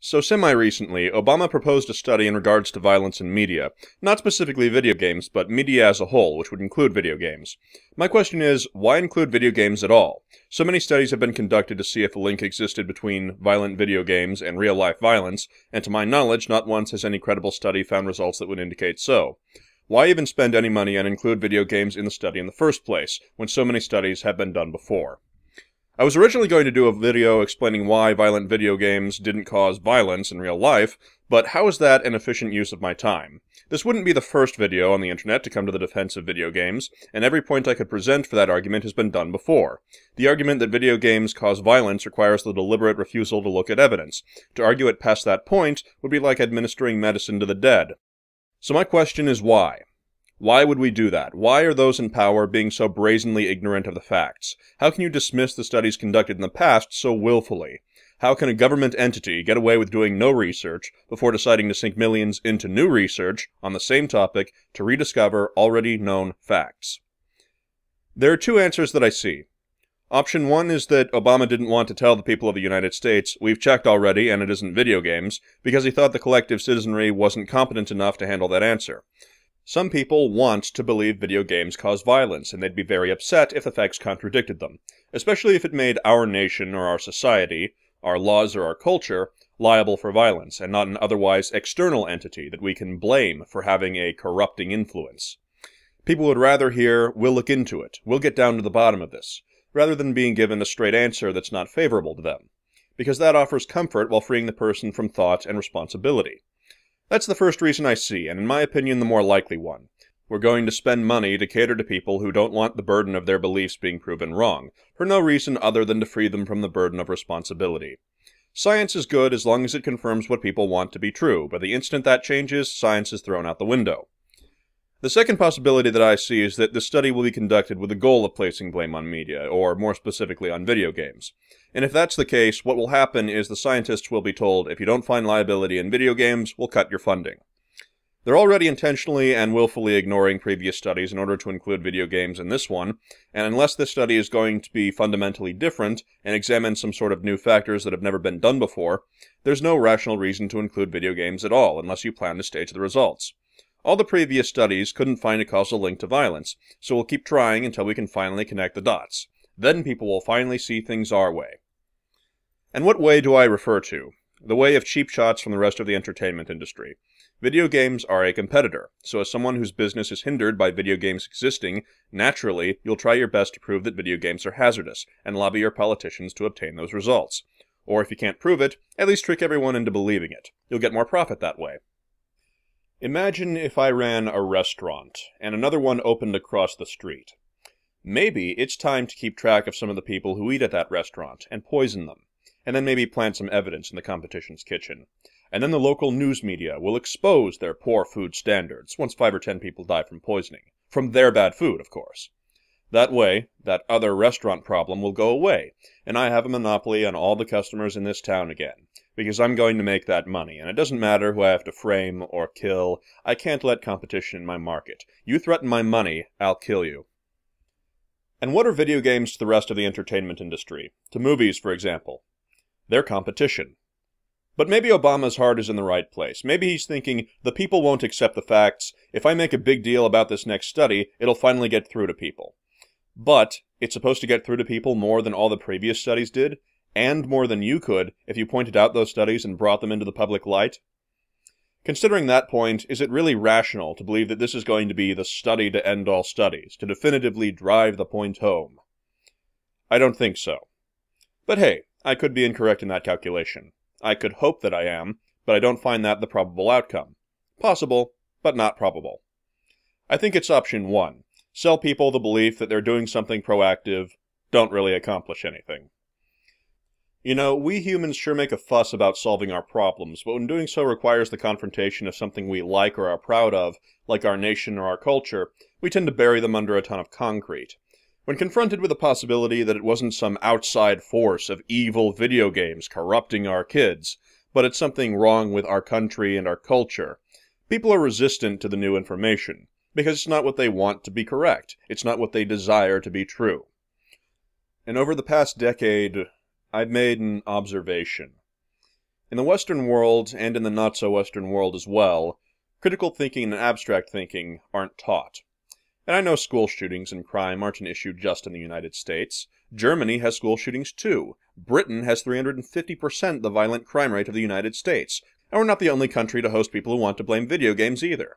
So semi-recently, Obama proposed a study in regards to violence in media. Not specifically video games, but media as a whole, which would include video games. My question is, why include video games at all? So many studies have been conducted to see if a link existed between violent video games and real-life violence, and to my knowledge, not once has any credible study found results that would indicate so. Why even spend any money and include video games in the study in the first place, when so many studies have been done before? I was originally going to do a video explaining why violent video games didn't cause violence in real life, but how is that an efficient use of my time? This wouldn't be the first video on the internet to come to the defense of video games, and every point I could present for that argument has been done before. The argument that video games cause violence requires the deliberate refusal to look at evidence. To argue it past that point would be like administering medicine to the dead. So my question is why? Why would we do that? Why are those in power being so brazenly ignorant of the facts? How can you dismiss the studies conducted in the past so willfully? How can a government entity get away with doing no research before deciding to sink millions into new research on the same topic to rediscover already known facts? There are two answers that I see. Option one is that Obama didn't want to tell the people of the United States, we've checked already and it isn't video games, because he thought the collective citizenry wasn't competent enough to handle that answer. Some people want to believe video games cause violence, and they'd be very upset if the facts contradicted them, especially if it made our nation or our society, our laws or our culture, liable for violence, and not an otherwise external entity that we can blame for having a corrupting influence. People would rather hear, we'll look into it, we'll get down to the bottom of this, rather than being given a straight answer that's not favorable to them, because that offers comfort while freeing the person from thought and responsibility. That's the first reason I see, and in my opinion the more likely one. We're going to spend money to cater to people who don't want the burden of their beliefs being proven wrong, for no reason other than to free them from the burden of responsibility. Science is good as long as it confirms what people want to be true, but the instant that changes, science is thrown out the window. The second possibility that I see is that this study will be conducted with the goal of placing blame on media, or more specifically on video games. And if that's the case, what will happen is the scientists will be told, if you don't find liability in video games, we'll cut your funding. They're already intentionally and willfully ignoring previous studies in order to include video games in this one, and unless this study is going to be fundamentally different and examine some sort of new factors that have never been done before, there's no rational reason to include video games at all unless you plan to stage the results. All the previous studies couldn't find a causal link to violence, so we'll keep trying until we can finally connect the dots. Then people will finally see things our way. And what way do I refer to? The way of cheap shots from the rest of the entertainment industry. Video games are a competitor, so as someone whose business is hindered by video games existing, naturally, you'll try your best to prove that video games are hazardous, and lobby your politicians to obtain those results. Or if you can't prove it, at least trick everyone into believing it. You'll get more profit that way. Imagine if I ran a restaurant, and another one opened across the street. Maybe it's time to keep track of some of the people who eat at that restaurant, and poison them, and then maybe plant some evidence in the competition's kitchen. And then the local news media will expose their poor food standards, once 5 or 10 people die from poisoning. From their bad food, of course. That way, that other restaurant problem will go away, and I have a monopoly on all the customers in this town again. Because I'm going to make that money, and it doesn't matter who I have to frame or kill. I can't let competition in my market. You threaten my money, I'll kill you. And what are video games to the rest of the entertainment industry? To movies, for example. They're competition. But maybe Obama's heart is in the right place. Maybe he's thinking, the people won't accept the facts. If I make a big deal about this next study, it'll finally get through to people. But it's supposed to get through to people more than all the previous studies did? And more than you could if you pointed out those studies and brought them into the public light? Considering that point, is it really rational to believe that this is going to be the study to end all studies, to definitively drive the point home? I don't think so. But hey, I could be incorrect in that calculation. I could hope that I am, but I don't find that the probable outcome. Possible, but not probable. I think it's option one. Sell people the belief that they're doing something proactive, don't really accomplish anything. You know, we humans sure make a fuss about solving our problems, but when doing so requires the confrontation of something we like or are proud of, like our nation or our culture, we tend to bury them under a ton of concrete. When confronted with the possibility that it wasn't some outside force of evil video games corrupting our kids, but it's something wrong with our country and our culture, people are resistant to the new information, because it's not what they want to be correct, it's not what they desire to be true. And over the past decade, I've made an observation. In the Western world, and in the not-so-Western world as well, critical thinking and abstract thinking aren't taught. And I know school shootings and crime aren't an issue just in the United States. Germany has school shootings too. Britain has 350% the violent crime rate of the United States. And we're not the only country to host people who want to blame video games either.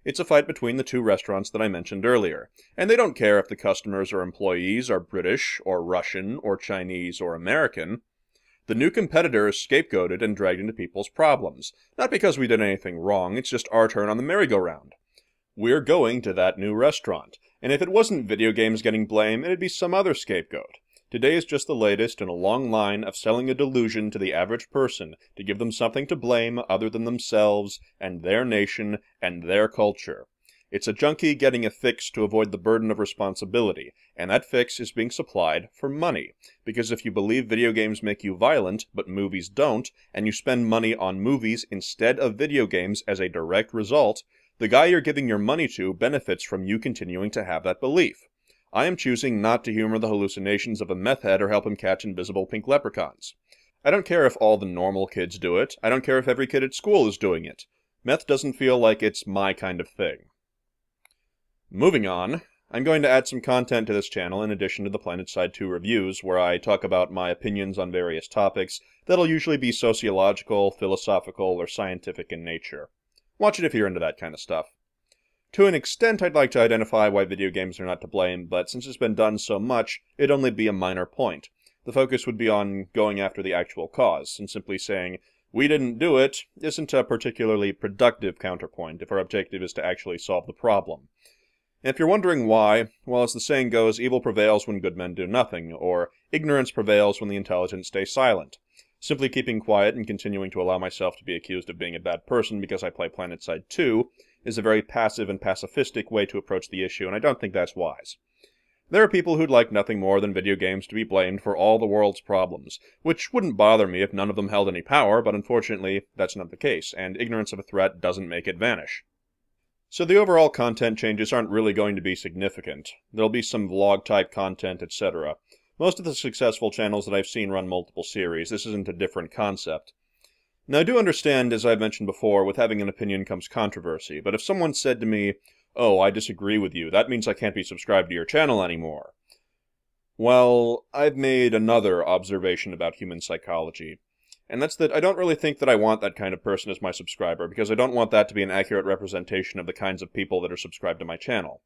It's a fight between the two restaurants that I mentioned earlier, and they don't care if the customers or employees are British, or Russian, or Chinese, or American. The new competitor is scapegoated and dragged into people's problems. Not because we did anything wrong, it's just our turn on the merry-go-round. We're going to that new restaurant, and if it wasn't video games getting blame, it'd be some other scapegoat. Today is just the latest in a long line of selling a delusion to the average person to give them something to blame other than themselves, and their nation, and their culture. It's a junkie getting a fix to avoid the burden of responsibility, and that fix is being supplied for money. Because if you believe video games make you violent, but movies don't, and you spend money on movies instead of video games as a direct result, the guy you're giving your money to benefits from you continuing to have that belief. I am choosing not to humor the hallucinations of a meth head or help him catch invisible pink leprechauns. I don't care if all the normal kids do it. I don't care if every kid at school is doing it. Meth doesn't feel like it's my kind of thing. Moving on, I'm going to add some content to this channel in addition to the PlanetSide 2 reviews, where I talk about my opinions on various topics that'll usually be sociological, philosophical, or scientific in nature. Watch it if you're into that kind of stuff. To an extent, I'd like to identify why video games are not to blame, but since it's been done so much, it'd only be a minor point. The focus would be on going after the actual cause, and simply saying, we didn't do it, isn't a particularly productive counterpoint if our objective is to actually solve the problem. And if you're wondering why, well, as the saying goes, evil prevails when good men do nothing, or ignorance prevails when the intelligent stay silent. Simply keeping quiet and continuing to allow myself to be accused of being a bad person because I play PlanetSide 2 is a very passive and pacifistic way to approach the issue, and I don't think that's wise. There are people who'd like nothing more than video games to be blamed for all the world's problems, which wouldn't bother me if none of them held any power, but unfortunately, that's not the case, and ignorance of a threat doesn't make it vanish. So the overall content changes aren't really going to be significant. There'll be some vlog-type content, etc. Most of the successful channels that I've seen run multiple series. This isn't a different concept. Now, I do understand, as I've mentioned before, with having an opinion comes controversy, but if someone said to me, oh, I disagree with you, that means I can't be subscribed to your channel anymore. Well, I've made another observation about human psychology, and that's that I don't really think that I want that kind of person as my subscriber, because I don't want that to be an accurate representation of the kinds of people that are subscribed to my channel.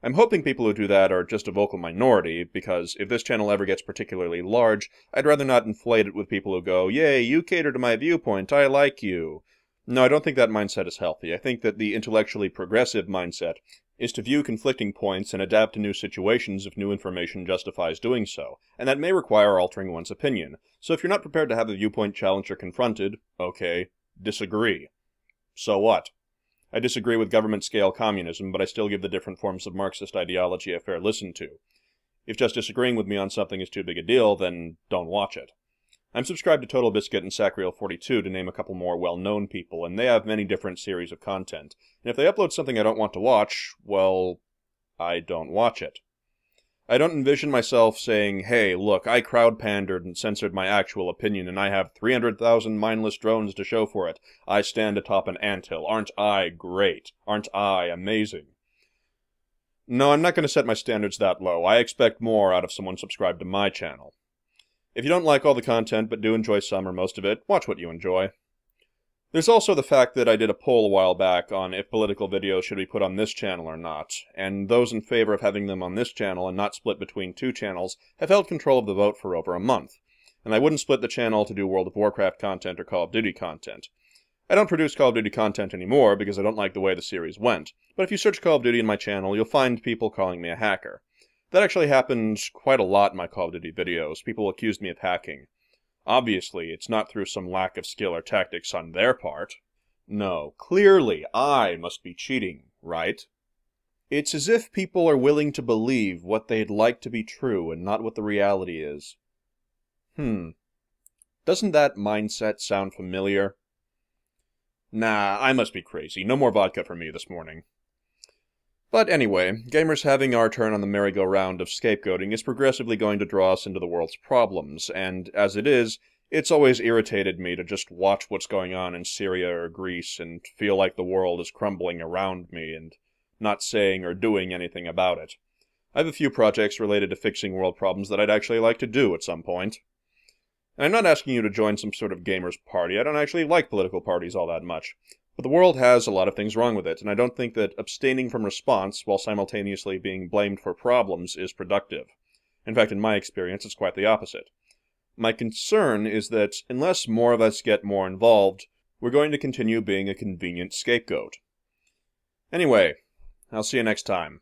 I'm hoping people who do that are just a vocal minority, because if this channel ever gets particularly large, I'd rather not inflate it with people who go, yay, you cater to my viewpoint, I like you. No, I don't think that mindset is healthy. I think that the intellectually progressive mindset is to view conflicting points and adapt to new situations if new information justifies doing so, and that may require altering one's opinion. So if you're not prepared to have a viewpoint challenged or confronted, okay, disagree. So what? I disagree with government-scale communism, but I still give the different forms of Marxist ideology a fair listen to. If just disagreeing with me on something is too big a deal, then don't watch it. I'm subscribed to Total Biscuit and Sacriel42 to name a couple more well-known people, and they have many different series of content. And if they upload something I don't want to watch, well, I don't watch it. I don't envision myself saying, hey, look, I crowd-pandered and censored my actual opinion, and I have 300,000 mindless drones to show for it. I stand atop an anthill. Aren't I great? Aren't I amazing? No, I'm not going to set my standards that low. I expect more out of someone subscribed to my channel. If you don't like all the content, but do enjoy some or most of it, watch what you enjoy. There's also the fact that I did a poll a while back on if political videos should be put on this channel or not, and those in favor of having them on this channel and not split between two channels have held control of the vote for over a month, and I wouldn't split the channel to do World of Warcraft content or Call of Duty content. I don't produce Call of Duty content anymore because I don't like the way the series went, but if you search Call of Duty in my channel, you'll find people calling me a hacker. That actually happened quite a lot in my Call of Duty videos. People accused me of hacking. Obviously, it's not through some lack of skill or tactics on their part. No, clearly I must be cheating, right? It's as if people are willing to believe what they'd like to be true and not what the reality is. Doesn't that mindset sound familiar? Nah, I must be crazy. No more vodka for me this morning. But anyway, gamers having our turn on the merry-go-round of scapegoating is progressively going to draw us into the world's problems, and as it is, It's always irritated me to just watch what's going on in Syria or Greece and feel like the world is crumbling around me and not saying or doing anything about it. I have a few projects related to fixing world problems that I'd actually like to do at some point. And I'm not asking you to join some sort of gamer's party. I don't actually like political parties all that much. But the world has a lot of things wrong with it, and I don't think that abstaining from response while simultaneously being blamed for problems is productive. In fact, in my experience, it's quite the opposite. My concern is that unless more of us get more involved, we're going to continue being a convenient scapegoat. Anyway, I'll see you next time.